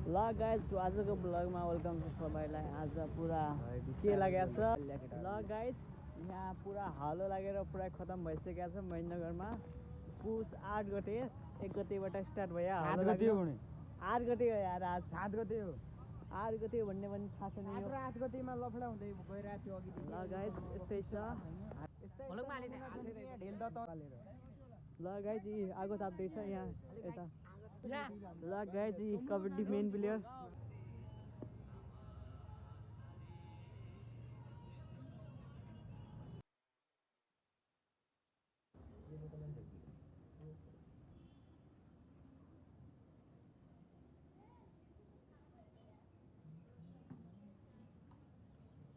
ल गाइज आजको ब्लगमा वेलकम छ सबैलाई। आज पुरा के लागेको छ ल गाइज, यहाँ पुरा हालो लागेर पुरा खतम भइसकेको छ महेन्द्रनगरमा। पुस 8 गते 1 गतेबाट स्टार्ट भयो। 7 गते हो नि, 8 गते हो यार, आज 7 गते हो। 8 गते भन्ने पनि थाहा छैन। 7 र 8 गतेमा लफडा हुँदै गइरहेको थियो अघिदेखि। ल गाइज यस्तै छ। ल गाइज यी आगो ताप्दैछ यहाँ यता। ल गाइज यी कबड्डी मेन प्लेयर।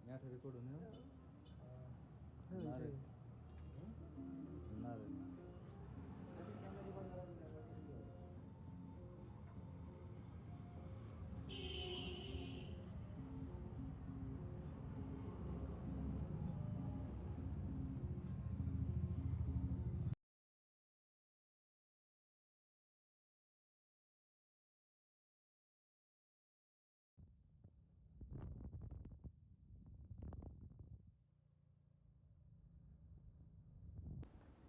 यहाँ रेकर्ड हुने हो।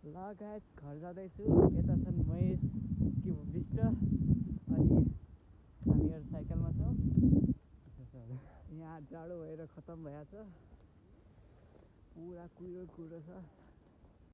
ल गाइज घर जाँदैछु। यता छन् महेश कि विष्ट अनि हामीहरू साइकलमा छौँ। यहाँ जाडो भएर खतम भइरहेको छ, पुरा कुहिरो छ।